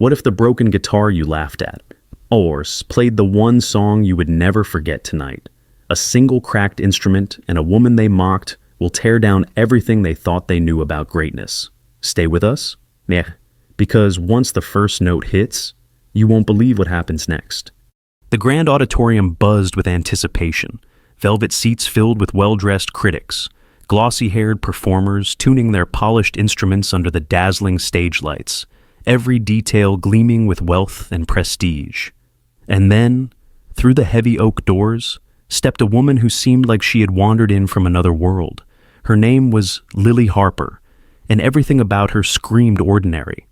What if the broken guitar you laughed at, or played the one song you would never forget tonight? A single cracked instrument and a woman they mocked will tear down everything they thought they knew about greatness. Stay with us? Yeah, because once the first note hits, you won't believe what happens next. The grand auditorium buzzed with anticipation, velvet seats filled with well-dressed critics, glossy-haired performers tuning their polished instruments under the dazzling stage lights, every detail gleaming with wealth and prestige. And then, through the heavy oak doors, stepped a woman who seemed like she had wandered in from another world. Her name was Lily Harper, and everything about her screamed ordinary.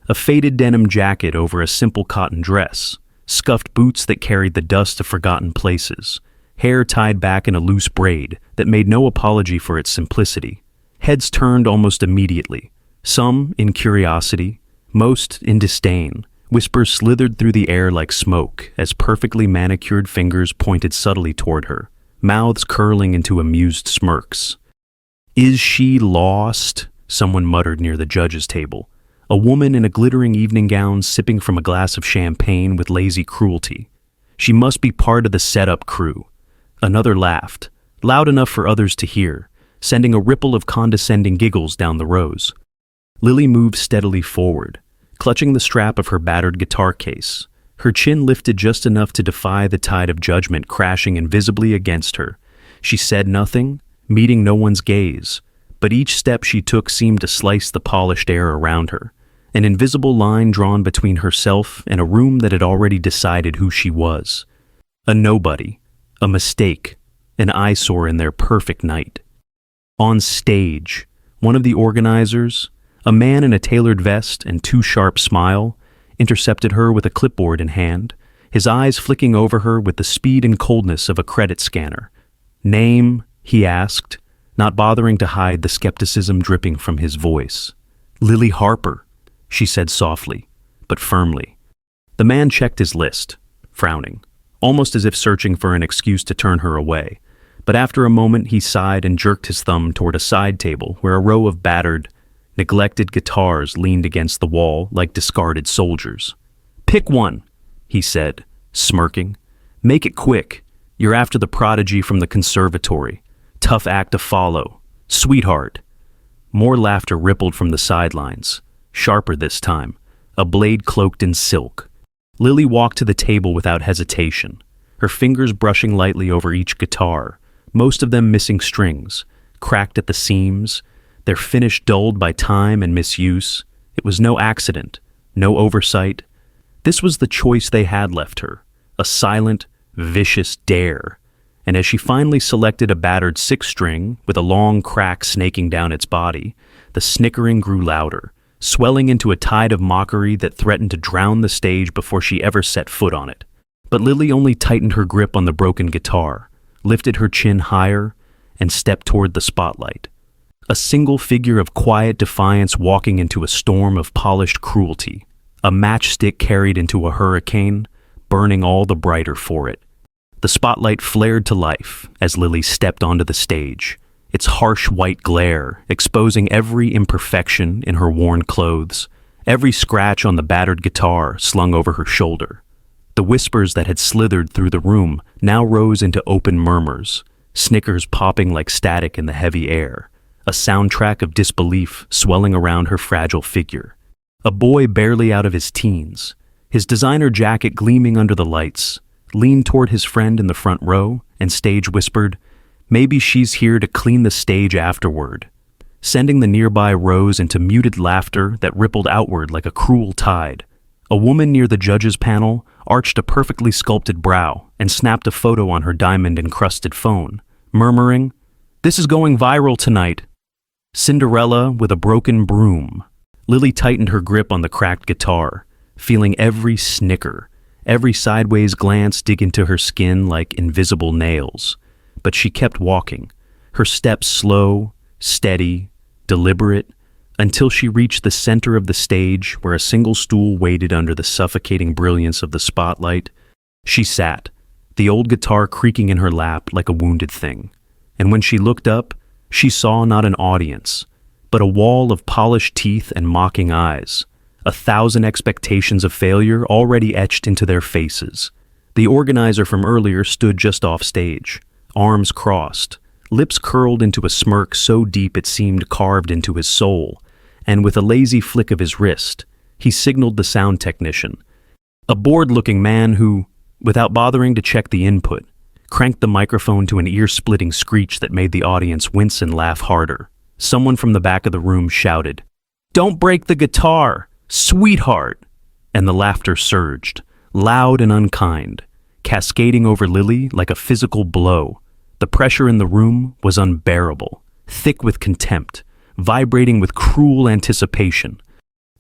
A faded denim jacket over a simple cotton dress, scuffed boots that carried the dust of forgotten places, hair tied back in a loose braid that made no apology for its simplicity. Heads turned almost immediately, some in curiosity, most in disdain. Whispers slithered through the air like smoke as perfectly manicured fingers pointed subtly toward her, mouths curling into amused smirks. "Is she lost?" someone muttered near the judge's table. A woman in a glittering evening gown sipping from a glass of champagne with lazy cruelty. "She must be part of the setup crew." Another laughed, loud enough for others to hear, sending a ripple of condescending giggles down the rows. Lily moved steadily forward, clutching the strap of her battered guitar case, her chin lifted just enough to defy the tide of judgment crashing invisibly against her. She said nothing, meeting no one's gaze, but each step she took seemed to slice the polished air around her, an invisible line drawn between herself and a room that had already decided who she was. A nobody, a mistake, an eyesore in their perfect night. On stage, one of the organizers, a man in a tailored vest and too sharp smile, intercepted her with a clipboard in hand, his eyes flicking over her with the speed and coldness of a credit scanner. "Name?" he asked, not bothering to hide the skepticism dripping from his voice. "Lily Harper," she said softly, but firmly. The man checked his list, frowning, almost as if searching for an excuse to turn her away. But after a moment he sighed and jerked his thumb toward a side table where a row of battered, neglected guitars leaned against the wall like discarded soldiers. "Pick one," he said, smirking. "Make it quick. You're after the prodigy from the conservatory. Tough act to follow. Sweetheart." More laughter rippled from the sidelines, sharper this time, a blade cloaked in silk. Lily walked to the table without hesitation, her fingers brushing lightly over each guitar, most of them missing strings, cracked at the seams, their finish dulled by time and misuse. It was no accident, no oversight. This was the choice they had left her, a silent, vicious dare. And as she finally selected a battered six-string with a long crack snaking down its body, the snickering grew louder, swelling into a tide of mockery that threatened to drown the stage before she ever set foot on it. But Lily only tightened her grip on the broken guitar, lifted her chin higher, and stepped toward the spotlight. A single figure of quiet defiance walking into a storm of polished cruelty, a matchstick carried into a hurricane, burning all the brighter for it. The spotlight flared to life as Lily stepped onto the stage, its harsh white glare exposing every imperfection in her worn clothes, every scratch on the battered guitar slung over her shoulder. The whispers that had slithered through the room now rose into open murmurs, snickers popping like static in the heavy air, a soundtrack of disbelief swelling around her fragile figure. A boy barely out of his teens, his designer jacket gleaming under the lights, leaned toward his friend in the front row and stage whispered, "Maybe she's here to clean the stage afterward," sending the nearby rows into muted laughter that rippled outward like a cruel tide. A woman near the judges' panel arched a perfectly sculpted brow and snapped a photo on her diamond-encrusted phone, murmuring, "This is going viral tonight." Cinderella with a broken broom. Lily tightened her grip on the cracked guitar, feeling every snicker, every sideways glance dig into her skin like invisible nails. But she kept walking, her steps slow, steady, deliberate, until she reached the center of the stage where a single stool waited under the suffocating brilliance of the spotlight. She sat, the old guitar creaking in her lap like a wounded thing. And when she looked up, she saw not an audience, but a wall of polished teeth and mocking eyes, 1,000 expectations of failure already etched into their faces. The organizer from earlier stood just off stage, arms crossed, lips curled into a smirk so deep it seemed carved into his soul, and with a lazy flick of his wrist, he signaled the sound technician, a bored-looking man who, without bothering to check the input, cranked the microphone to an ear-splitting screech that made the audience wince and laugh harder. Someone from the back of the room shouted, "Don't break the guitar, sweetheart!" And the laughter surged, loud and unkind, cascading over Lily like a physical blow. The pressure in the room was unbearable, thick with contempt, vibrating with cruel anticipation.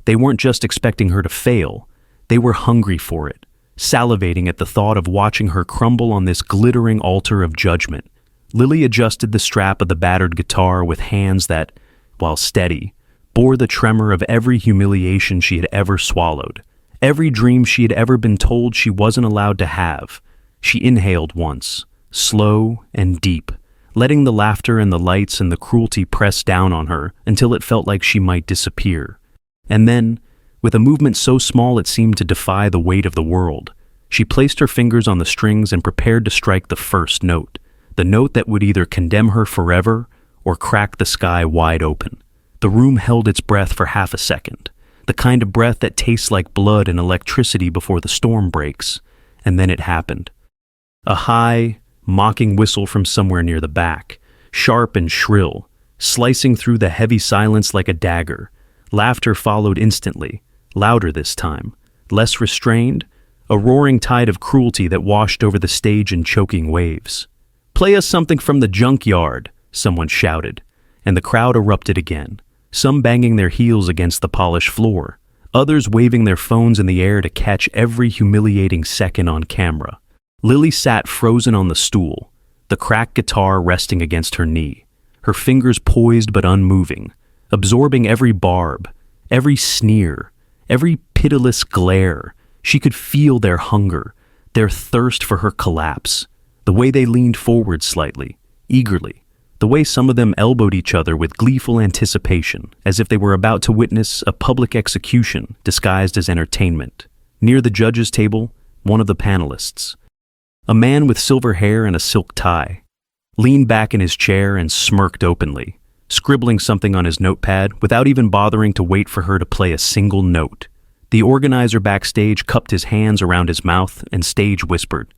They weren't just expecting her to fail, they were hungry for it, salivating at the thought of watching her crumble on this glittering altar of judgment. Lily adjusted the strap of the battered guitar with hands that, while steady, bore the tremor of every humiliation she had ever swallowed, every dream she had ever been told she wasn't allowed to have. She inhaled once, slow and deep, letting the laughter and the lights and the cruelty press down on her until it felt like she might disappear. And then, with a movement so small it seemed to defy the weight of the world, she placed her fingers on the strings and prepared to strike the first note, the note that would either condemn her forever or crack the sky wide open. The room held its breath for half a second, the kind of breath that tastes like blood and electricity before the storm breaks, and then it happened. A high, mocking whistle from somewhere near the back, sharp and shrill, slicing through the heavy silence like a dagger. Laughter followed instantly, louder this time, less restrained, a roaring tide of cruelty that washed over the stage in choking waves. "Play us something from the junkyard," someone shouted, and the crowd erupted again, some banging their heels against the polished floor, others waving their phones in the air to catch every humiliating second on camera. Lily sat frozen on the stool, the cracked guitar resting against her knee, her fingers poised but unmoving, absorbing every barb, every sneer, every pitiless glare. She could feel their hunger, their thirst for her collapse, the way they leaned forward slightly, eagerly, the way some of them elbowed each other with gleeful anticipation, as if they were about to witness a public execution disguised as entertainment. Near the judges' table, one of the panelists, a man with silver hair and a silk tie, leaned back in his chair and smirked openly, scribbling something on his notepad without even bothering to wait for her to play a single note. The organizer backstage cupped his hands around his mouth and stage whispered,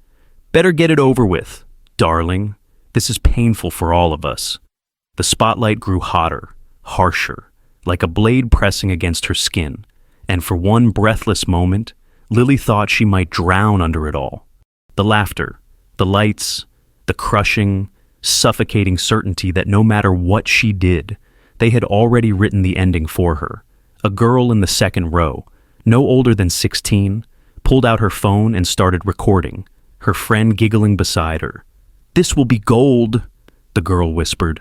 "Better get it over with, darling. This is painful for all of us." The spotlight grew hotter, harsher, like a blade pressing against her skin, and for one breathless moment, Lily thought she might drown under it all. The laughter, the lights, the crushing, suffocating certainty that no matter what she did, they had already written the ending for her. A girl in the second row, no older than 16, pulled out her phone and started recording, her friend giggling beside her. "This will be gold," the girl whispered.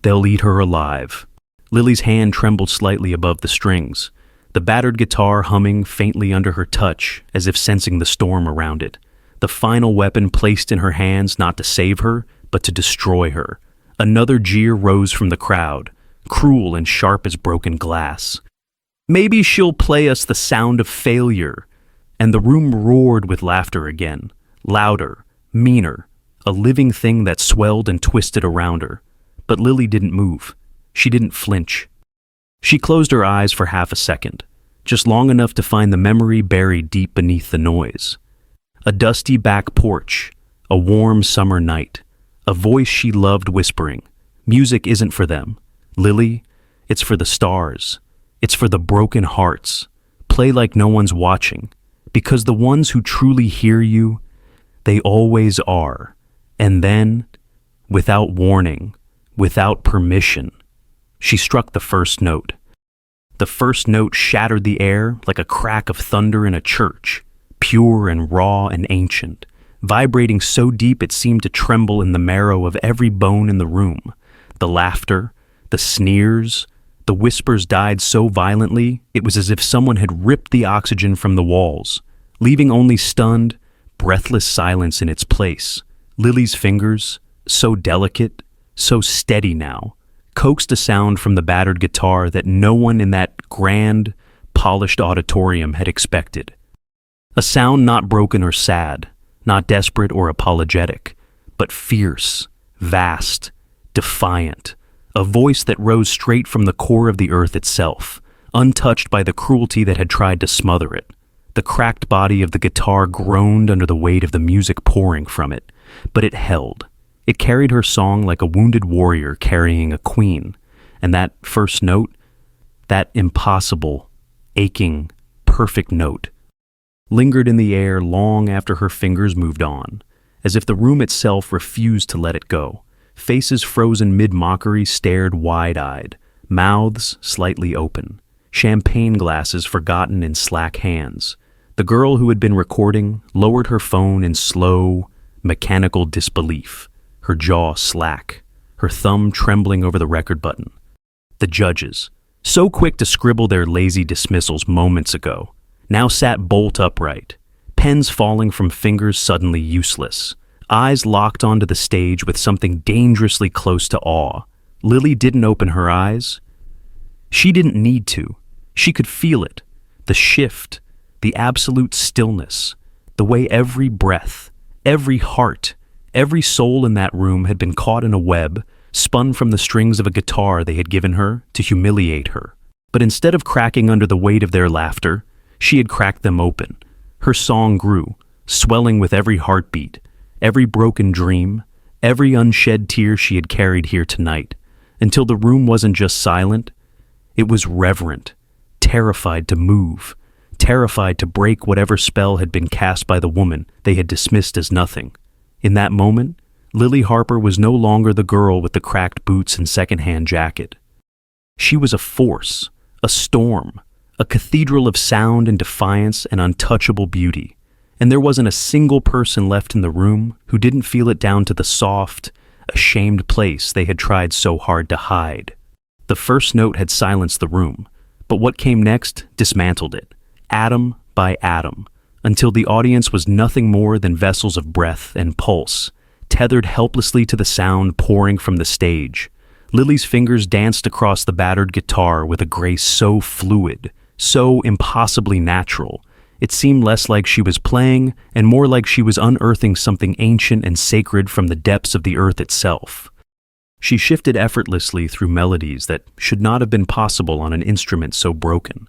"They'll eat her alive." Lily's hand trembled slightly above the strings, the battered guitar humming faintly under her touch as if sensing the storm around it. The final weapon placed in her hands not to save her, but to destroy her. Another jeer rose from the crowd, cruel and sharp as broken glass. "Maybe she'll play us the sound of failure." And the room roared with laughter again, louder, meaner, a living thing that swelled and twisted around her. But Lily didn't move. She didn't flinch. She closed her eyes for half a second, just long enough to find the memory buried deep beneath the noise. A dusty back porch, a warm summer night, a voice she loved whispering, "Music isn't for them, Lily, it's for the stars. It's for the broken hearts. Play like no one's watching, because the ones who truly hear you, they always are." And then, without warning, without permission, she struck the first note. The first note shattered the air like a crack of thunder in a church, pure and raw and ancient, vibrating so deep it seemed to tremble in the marrow of every bone in the room. The laughter, the sneers, the whispers died so violently it was as if someone had ripped the oxygen from the walls, leaving only stunned, breathless silence in its place. Lily's fingers, so delicate, so steady now, coaxed a sound from the battered guitar that no one in that grand, polished auditorium had expected. A sound not broken or sad, not desperate or apologetic, but fierce, vast, defiant, a voice that rose straight from the core of the earth itself, untouched by the cruelty that had tried to smother it. The cracked body of the guitar groaned under the weight of the music pouring from it, but it held. It carried her song like a wounded warrior carrying a queen, and that first note, that impossible, aching, perfect note, lingered in the air long after her fingers moved on, as if the room itself refused to let it go. Faces frozen mid-mockery stared wide-eyed, mouths slightly open, champagne glasses forgotten in slack hands. The girl who had been recording lowered her phone in slow, mechanical disbelief, her jaw slack, her thumb trembling over the record button. The judges, so quick to scribble their lazy dismissals moments ago, now sat bolt upright, pens falling from fingers suddenly useless, eyes locked onto the stage with something dangerously close to awe. Lily didn't open her eyes. She didn't need to. She could feel it, the shift, the absolute stillness, the way every breath, every heart, every soul in that room had been caught in a web, spun from the strings of a guitar they had given her to humiliate her. But instead of cracking under the weight of their laughter, she had cracked them open. Her song grew, swelling with every heartbeat, every broken dream, every unshed tear she had carried here tonight, until the room wasn't just silent, it was reverent, terrified to move, terrified to break whatever spell had been cast by the woman they had dismissed as nothing. In that moment, Lily Harper was no longer the girl with the cracked boots and secondhand jacket. She was a force, a storm, a cathedral of sound and defiance and untouchable beauty, and there wasn't a single person left in the room who didn't feel it down to the soft, ashamed place they had tried so hard to hide. The first note had silenced the room, but what came next dismantled it, atom by atom, until the audience was nothing more than vessels of breath and pulse, tethered helplessly to the sound pouring from the stage. Lily's fingers danced across the battered guitar with a grace so fluid, so impossibly natural. It seemed less like she was playing and more like she was unearthing something ancient and sacred from the depths of the earth itself. She shifted effortlessly through melodies that should not have been possible on an instrument so broken,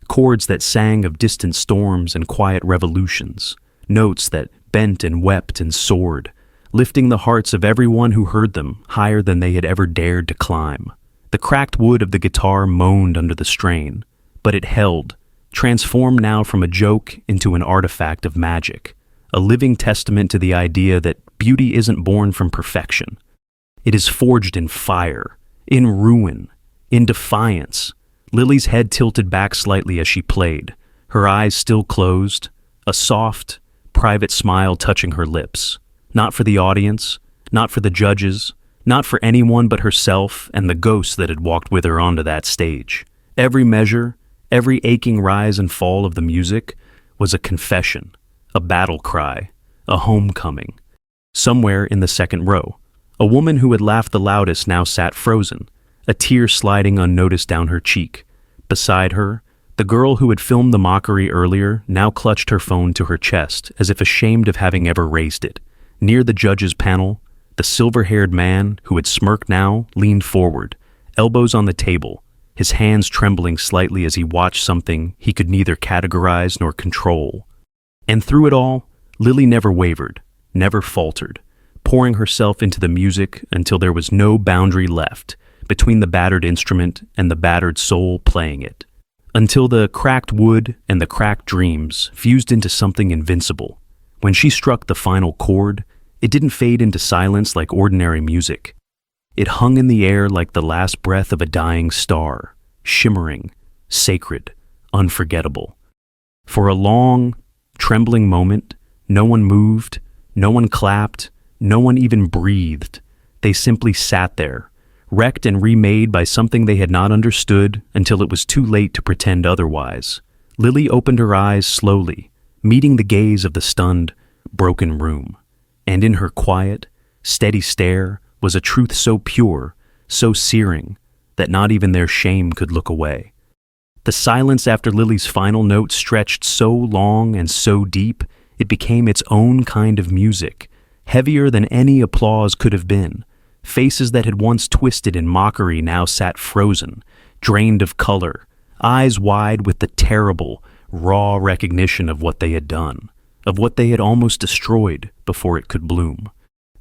chords that sang of distant storms and quiet revolutions, notes that bent and wept and soared, lifting the hearts of everyone who heard them higher than they had ever dared to climb. The cracked wood of the guitar moaned under the strain, but it held, transformed now from a joke into an artifact of magic, a living testament to the idea that beauty isn't born from perfection. It is forged in fire, in ruin, in defiance. Lily's head tilted back slightly as she played, her eyes still closed, a soft, private smile touching her lips. Not for the audience, not for the judges, not for anyone but herself and the ghosts that had walked with her onto that stage. Every measure, every aching rise and fall of the music was a confession, a battle cry, a homecoming. Somewhere in the second row, a woman who had laughed the loudest now sat frozen, a tear sliding unnoticed down her cheek. Beside her, the girl who had filmed the mockery earlier now clutched her phone to her chest as if ashamed of having ever raised it. Near the judges' panel, the silver-haired man who had smirked now leaned forward, elbows on the table, his hands trembling slightly as he watched something he could neither categorize nor control. And through it all, Lily never wavered, never faltered, pouring herself into the music until there was no boundary left between the battered instrument and the battered soul playing it, until the cracked wood and the cracked dreams fused into something invincible. When she struck the final chord, it didn't fade into silence like ordinary music. It hung in the air like the last breath of a dying star, shimmering, sacred, unforgettable. For a long, trembling moment, no one moved, no one clapped, no one even breathed. They simply sat there, wrecked and remade by something they had not understood until it was too late to pretend otherwise. Lily opened her eyes slowly, meeting the gaze of the stunned, broken room. And in her quiet, steady stare was a truth so pure, so searing, that not even their shame could look away. The silence after Lily's final note stretched so long and so deep, it became its own kind of music, heavier than any applause could have been. Faces that had once twisted in mockery now sat frozen, drained of color, eyes wide with the terrible, raw recognition of what they had done, of what they had almost destroyed before it could bloom.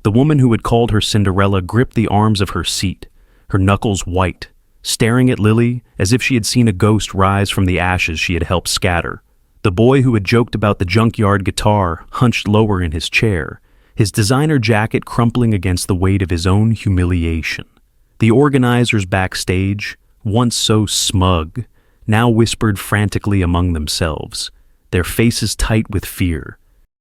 The woman who had called her Cinderella gripped the arms of her seat, her knuckles white, staring at Lily as if she had seen a ghost rise from the ashes she had helped scatter. The boy who had joked about the junkyard guitar hunched lower in his chair, his designer jacket crumpling against the weight of his own humiliation. The organizers backstage, once so smug, now whispered frantically among themselves, their faces tight with fear.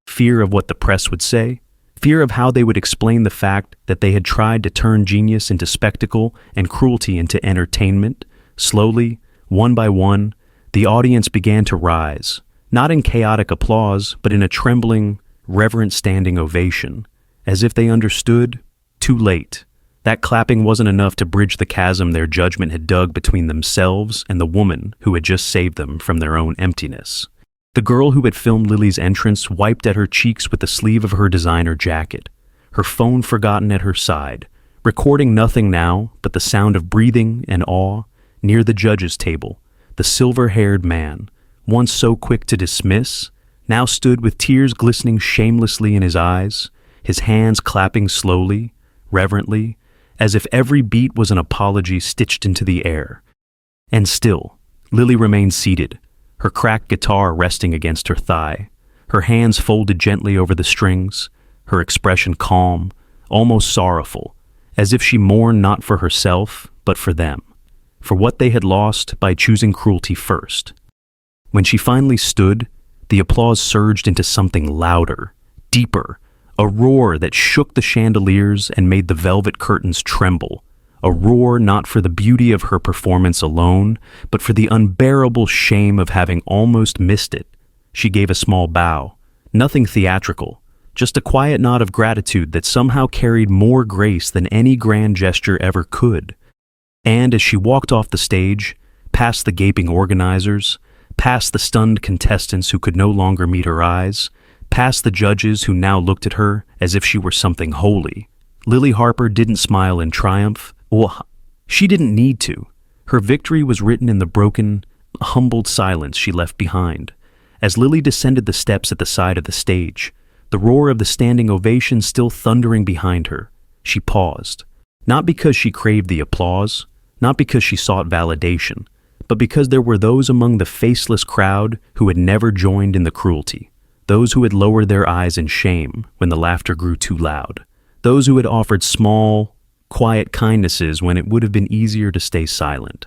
Fear of what the press would say, fear of how they would explain the fact that they had tried to turn genius into spectacle and cruelty into entertainment. Slowly, one by one, the audience began to rise, not in chaotic applause, but in a trembling, reverent standing ovation, as if they understood, too late. That clapping wasn't enough to bridge the chasm their judgment had dug between themselves and the woman who had just saved them from their own emptiness. The girl who had filmed Lily's entrance wiped at her cheeks with the sleeve of her designer jacket, her phone forgotten at her side, recording nothing now but the sound of breathing and awe near the judges' table. The silver-haired man, once so quick to dismiss, now stood with tears glistening shamelessly in his eyes, his hands clapping slowly, reverently, as if every beat was an apology stitched into the air. And still, Lily remained seated, her cracked guitar resting against her thigh, her hands folded gently over the strings, her expression calm, almost sorrowful, as if she mourned not for herself, but for them, for what they had lost by choosing cruelty first. When she finally stood, the applause surged into something louder, deeper, a roar that shook the chandeliers and made the velvet curtains tremble, a roar not for the beauty of her performance alone, but for the unbearable shame of having almost missed it. She gave a small bow, nothing theatrical, just a quiet nod of gratitude that somehow carried more grace than any grand gesture ever could. And as she walked off the stage, past the gaping organizers, past the stunned contestants who could no longer meet her eyes, past the judges who now looked at her as if she were something holy, Lily Harper didn't smile in triumph. Well, she didn't need to. Her victory was written in the broken, humbled silence she left behind. As Lily descended the steps at the side of the stage, the roar of the standing ovation still thundering behind her, she paused. Not because she craved the applause, not because she sought validation, but because there were those among the faceless crowd who had never joined in the cruelty, those who had lowered their eyes in shame when the laughter grew too loud, those who had offered small, quiet kindnesses when it would have been easier to stay silent.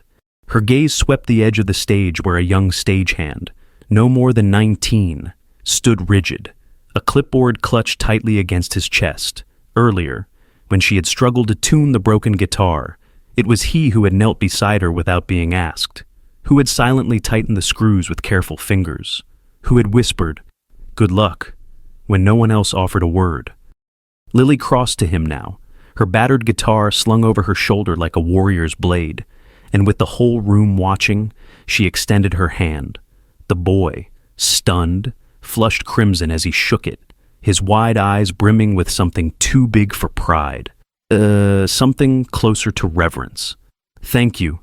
Her gaze swept the edge of the stage where a young stagehand, no more than 19, stood rigid, a clipboard clutched tightly against his chest. Earlier, when she had struggled to tune the broken guitar, it was he who had knelt beside her without being asked, who had silently tightened the screws with careful fingers, who had whispered, "Good luck," when no one else offered a word. Lily crossed to him now, her battered guitar slung over her shoulder like a warrior's blade, and with the whole room watching, she extended her hand. The boy, stunned, flushed crimson as he shook it, his wide eyes brimming with something too big for pride. Something closer to reverence. "Thank you,"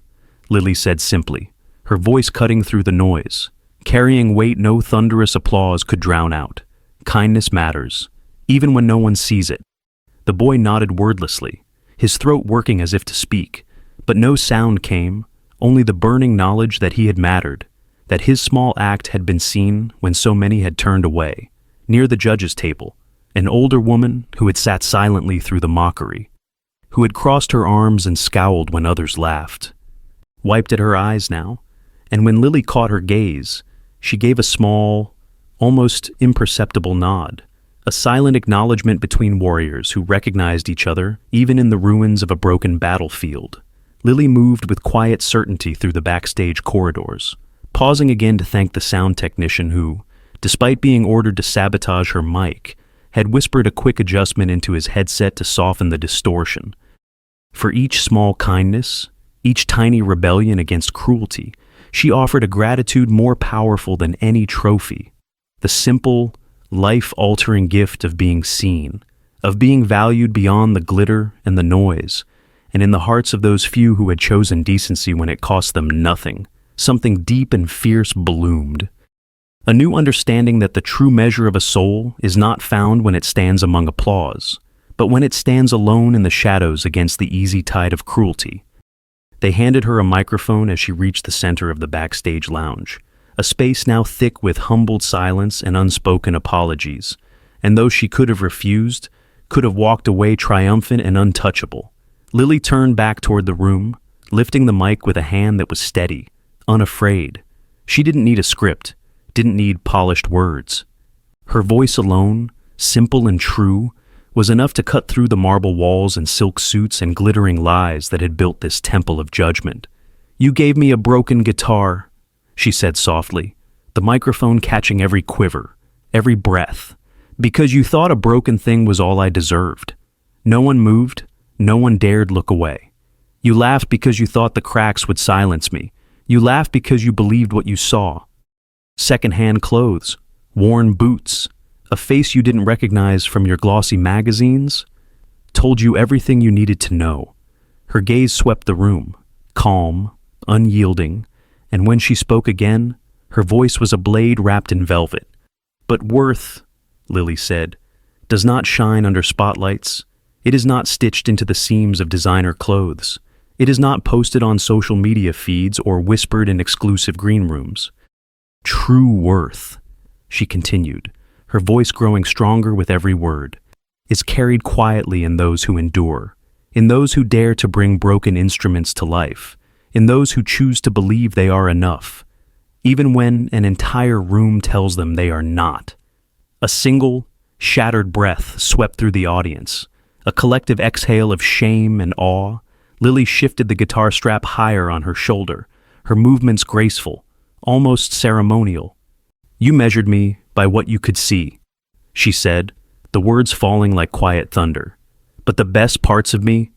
Lily said simply, her voice cutting through the noise, carrying weight no thunderous applause could drown out. Kindness matters, even when no one sees it. The boy nodded wordlessly, his throat working as if to speak, but no sound came, only the burning knowledge that he had mattered, that his small act had been seen when so many had turned away. Near the judges' table, an older woman who had sat silently through the mockery, who had crossed her arms and scowled when others laughed, wiped at her eyes now, and when Lily caught her gaze, she gave a small, almost imperceptible nod, a silent acknowledgement between warriors who recognized each other even in the ruins of a broken battlefield. Lily moved with quiet certainty through the backstage corridors, pausing again to thank the sound technician who, despite being ordered to sabotage her mic, had whispered a quick adjustment into his headset to soften the distortion. For each small kindness, each tiny rebellion against cruelty, She offered a gratitude more powerful than any trophy. The simple, life-altering gift of being seen, of being valued beyond the glitter and the noise, and in the hearts of those few who had chosen decency when it cost them nothing, something deep and fierce bloomed. A new understanding that the true measure of a soul is not found when it stands among applause, but when it stands alone in the shadows against the easy tide of cruelty. They handed her a microphone as she reached the center of the backstage lounge, a space now thick with humbled silence and unspoken apologies, and though she could have refused, could have walked away triumphant and untouchable. Lily turned back toward the room, lifting the mic with a hand that was steady, unafraid. She didn't need a script, didn't need polished words. Her voice alone, simple and true, was enough to cut through the marble walls and silk suits and glittering lies that had built this temple of judgment. "You gave me a broken guitar," she said softly, the microphone catching every quiver, every breath, "because you thought a broken thing was all I deserved." No one moved, no one dared look away. "You laughed because you thought the cracks would silence me. You laughed because you believed what you saw. Second-hand clothes, worn boots, a face you didn't recognize from your glossy magazines, told you everything you needed to know." Her gaze swept the room, calm, unyielding, and when she spoke again, her voice was a blade wrapped in velvet. "But worth," Lily said, "does not shine under spotlights. It is not stitched into the seams of designer clothes. It is not posted on social media feeds or whispered in exclusive green rooms. True worth," she continued, her voice growing stronger with every word, "is carried quietly in those who endure, in those who dare to bring broken instruments to life, in those who choose to believe they are enough, even when an entire room tells them they are not." A single, shattered breath swept through the audience, a collective exhale of shame and awe. Lily shifted the guitar strap higher on her shoulder, her movements graceful, almost ceremonial. "You measured me by what you could see," she said, the words falling like quiet thunder. "But the best parts of me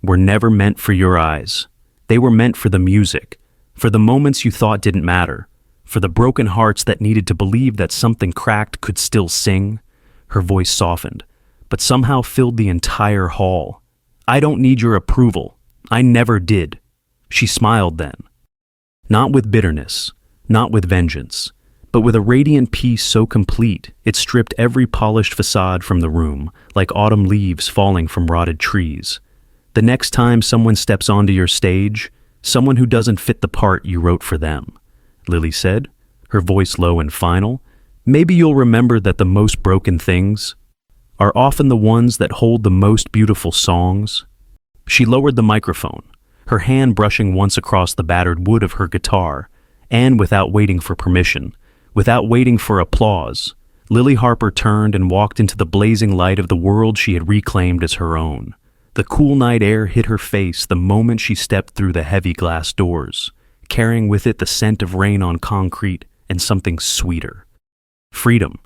were never meant for your eyes. They were meant for the music, for the moments you thought didn't matter, for the broken hearts that needed to believe that something cracked could still sing." Her voice softened, but somehow filled the entire hall. "I don't need your approval. I never did." She smiled then. Not with bitterness, not with vengeance, but with a radiant peace so complete it stripped every polished facade from the room, like autumn leaves falling from rotted trees. "The next time someone steps onto your stage, someone who doesn't fit the part you wrote for them," Lily said, her voice low and final, "maybe you'll remember that the most broken things are often the ones that hold the most beautiful songs." She lowered the microphone, her hand brushing once across the battered wood of her guitar, and without waiting for permission, without waiting for applause, Lily Harper turned and walked into the blazing light of the world she had reclaimed as her own. The cool night air hit her face the moment she stepped through the heavy glass doors, carrying with it the scent of rain on concrete and something sweeter. Freedom.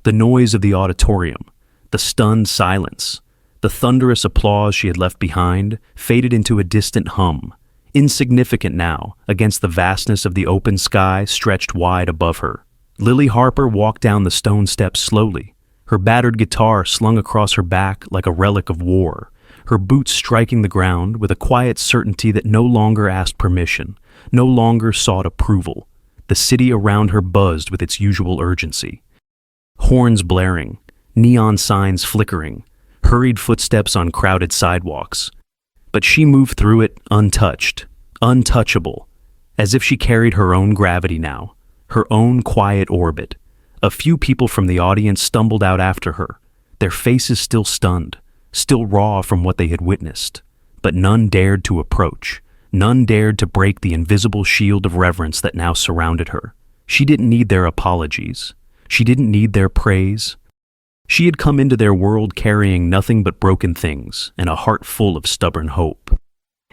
The noise of the auditorium, the stunned silence, the thunderous applause she had left behind faded into a distant hum, insignificant now against the vastness of the open sky stretched wide above her. Lily Harper walked down the stone steps slowly, her battered guitar slung across her back like a relic of war, her boots striking the ground with a quiet certainty that no longer asked permission, no longer sought approval. The city around her buzzed with its usual urgency. Horns blaring, neon signs flickering, hurried footsteps on crowded sidewalks. But she moved through it untouched, untouchable, as if she carried her own gravity now, her own quiet orbit. A few people from the audience stumbled out after her, their faces still stunned, still raw from what they had witnessed. But none dared to approach, none dared to break the invisible shield of reverence that now surrounded her. She didn't need their apologies. She didn't need their praise. She had come into their world carrying nothing but broken things and a heart full of stubborn hope.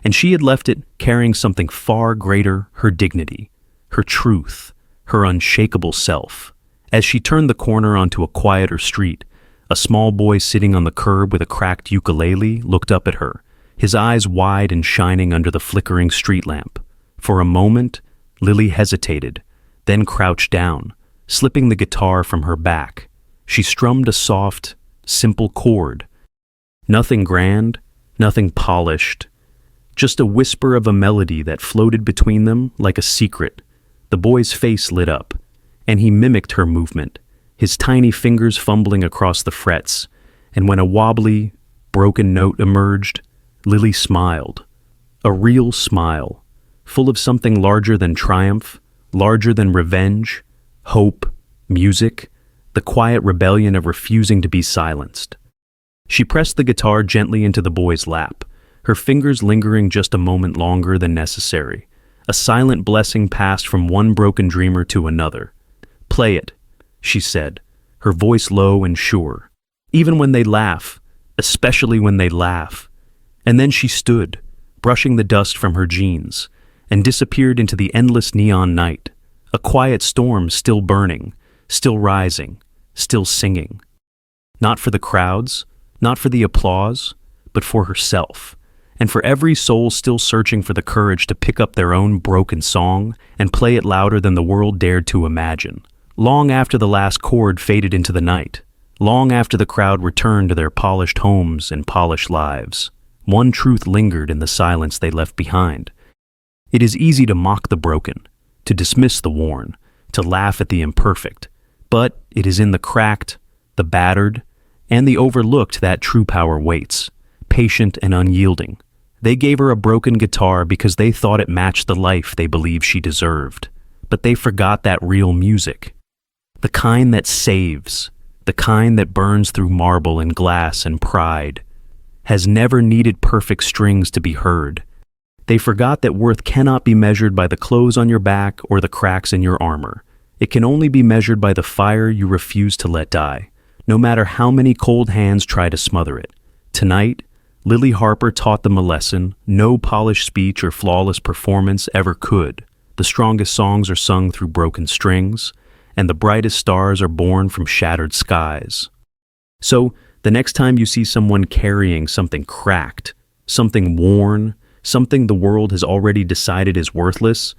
And she had left it carrying something far greater, her dignity, her truth, her unshakable self. As she turned the corner onto a quieter street, a small boy sitting on the curb with a cracked ukulele looked up at her, his eyes wide and shining under the flickering street lamp. For a moment, Lily hesitated, then crouched down, slipping the guitar from her back. She strummed a soft, simple chord. Nothing grand, nothing polished, just a whisper of a melody that floated between them like a secret. The boy's face lit up, and he mimicked her movement, his tiny fingers fumbling across the frets, and when a wobbly, broken note emerged, Lily smiled. A real smile, full of something larger than triumph, larger than revenge, hope, music, the quiet rebellion of refusing to be silenced. She pressed the guitar gently into the boy's lap, her fingers lingering just a moment longer than necessary. A silent blessing passed from one broken dreamer to another. "Play it," she said, her voice low and sure. "Even when they laugh, especially when they laugh." And then she stood, brushing the dust from her jeans, and disappeared into the endless neon night, a quiet storm still burning, still rising, still singing. Not for the crowds, not for the applause, but for herself, and for every soul still searching for the courage to pick up their own broken song and play it louder than the world dared to imagine. Long after the last chord faded into the night, long after the crowd returned to their polished homes and polished lives, one truth lingered in the silence they left behind. It is easy to mock the broken, to dismiss the worn, to laugh at the imperfect, but it is in the cracked, the battered, and the overlooked that true power waits, patient and unyielding. They gave her a broken guitar because they thought it matched the life they believed she deserved, but they forgot that real music, the kind that saves, the kind that burns through marble and glass and pride, has never needed perfect strings to be heard. They forgot that worth cannot be measured by the clothes on your back or the cracks in your armor. It can only be measured by the fire you refuse to let die, no matter how many cold hands try to smother it. Tonight, Lily Harper taught them a lesson no polished speech or flawless performance ever could. The strongest songs are sung through broken strings, and the brightest stars are born from shattered skies. So, the next time you see someone carrying something cracked, something worn, something the world has already decided is worthless,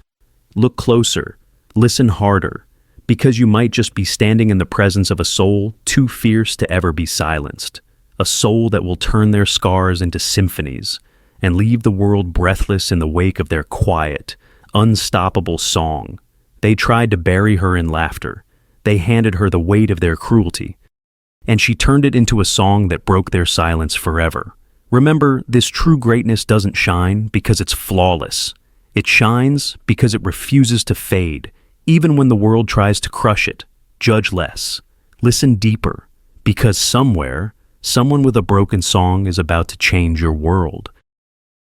look closer, listen harder, because you might just be standing in the presence of a soul too fierce to ever be silenced, a soul that will turn their scars into symphonies and leave the world breathless in the wake of their quiet, unstoppable song. They tried to bury her in laughter. They handed her the weight of their cruelty, and she turned it into a song that broke their silence forever. Remember, this true greatness doesn't shine because it's flawless. It shines because it refuses to fade, even when the world tries to crush it. Judge less. Listen deeper, because somewhere, someone with a broken song is about to change your world.